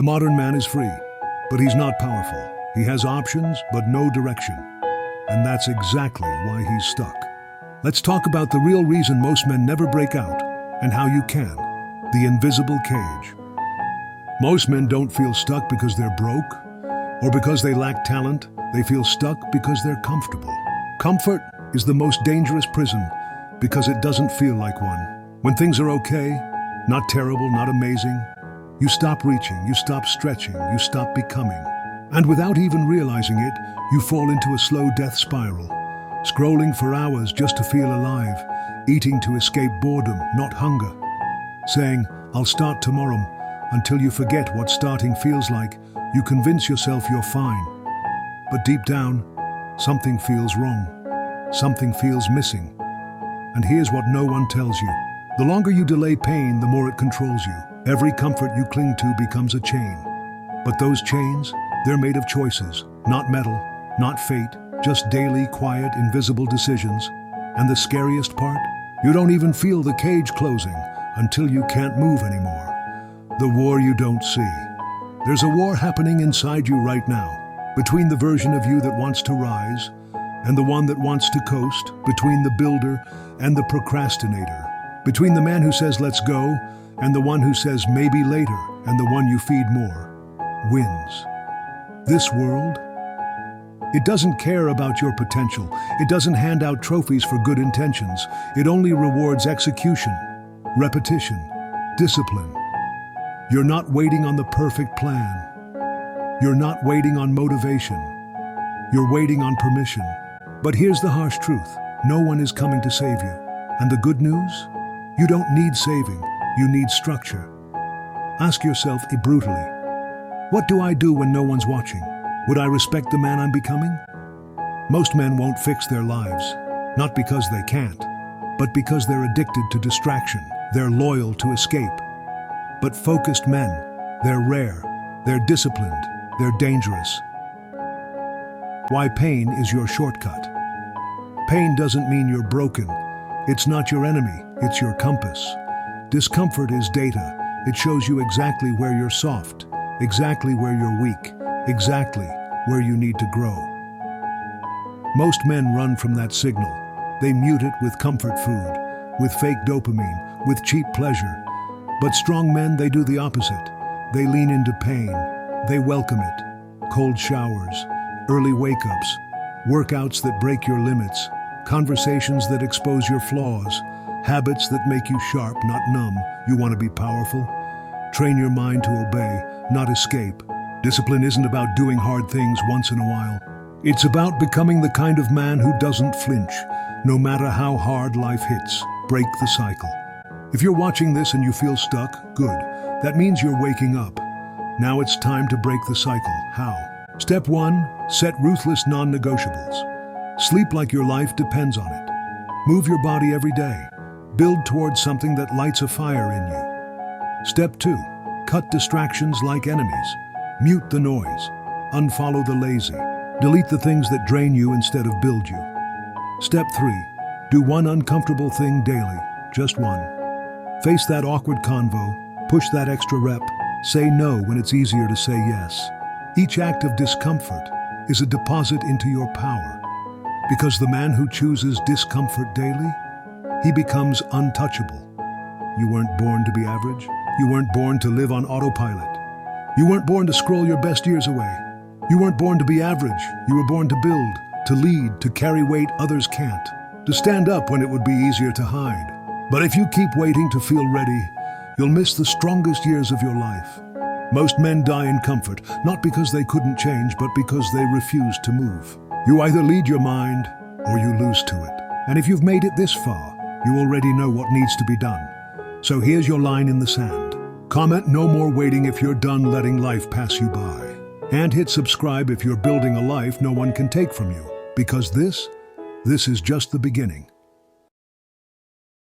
The modern man is free, but he's not powerful. He has options, but no direction. And that's exactly why he's stuck. Let's talk about the real reason most men never break out, and how you can. The invisible cage. Most men don't feel stuck because they're broke, or because they lack talent. They feel stuck because they're comfortable. Comfort is the most dangerous prison because it doesn't feel like one. When things are okay, not terrible, not amazing, you stop reaching, you stop stretching, you stop becoming. And without even realizing it, you fall into a slow death spiral, scrolling for hours just to feel alive, eating to escape boredom, not hunger, saying, "I'll start tomorrow," until you forget what starting feels like. You convince yourself you're fine. But deep down, something feels wrong. Something feels missing. And here's what no one tells you. The longer you delay pain, the more it controls you. Every comfort you cling to becomes a chain. But those chains, they're made of choices, not metal, not fate, just daily, quiet, invisible decisions. And the scariest part? You don't even feel the cage closing until you can't move anymore. The war you don't see. There's a war happening inside you right now, between the version of you that wants to rise and the one that wants to coast, between the builder and the procrastinator, between the man who says let's go and the one who says maybe later, and the one you feed more wins. This world, it doesn't care about your potential. It doesn't hand out trophies for good intentions. It only rewards execution, repetition, discipline. You're not waiting on the perfect plan. You're not waiting on motivation. You're waiting on permission. But here's the harsh truth. No one is coming to save you. And the good news? You don't need saving. You need structure. Ask yourself brutally, what do I do when no one's watching? Would I respect the man I'm becoming? Most men won't fix their lives, not because they can't, but because they're addicted to distraction. They're loyal to escape. But focused men, they're rare, they're disciplined, they're dangerous. Why pain is your shortcut. Pain doesn't mean you're broken. It's not your enemy, it's your compass. Discomfort is data. It shows you exactly where you're soft, exactly where you're weak, exactly where you need to grow. Most men run from that signal. They mute it with comfort food, with fake dopamine, with cheap pleasure. But strong men, they do the opposite. They lean into pain. They welcome it. Cold showers, early wake-ups, workouts that break your limits, conversations that expose your flaws, habits that make you sharp, not numb. You want to be powerful? Train your mind to obey, not escape. Discipline isn't about doing hard things once in a while. It's about becoming the kind of man who doesn't flinch, no matter how hard life hits. Break the cycle. If you're watching this and you feel stuck, good. That means you're waking up. Now it's time to break the cycle. How? Step 1, set ruthless non-negotiables. Sleep like your life depends on it. Move your body every day. Build towards something that lights a fire in you. Step 2, cut distractions like enemies. Mute the noise. Unfollow the lazy. Delete the things that drain you instead of build you. Step 3, do one uncomfortable thing daily. Just one. Face that awkward convo, push that extra rep, say no when it's easier to say yes. Each act of discomfort is a deposit into your power. Because the man who chooses discomfort daily, he becomes untouchable. You weren't born to be average. You weren't born to live on autopilot. You weren't born to scroll your best years away. You weren't born to be average. You were born to build, to lead, to carry weight others can't, to stand up when it would be easier to hide. But if you keep waiting to feel ready, you'll miss the strongest years of your life. Most men die in comfort, not because they couldn't change, but because they refused to move. You either lead your mind, or you lose to it. And if you've made it this far, you already know what needs to be done. So here's your line in the sand. Comment "No more waiting" if you're done letting life pass you by. And hit subscribe if you're building a life no one can take from you. Because this is just the beginning.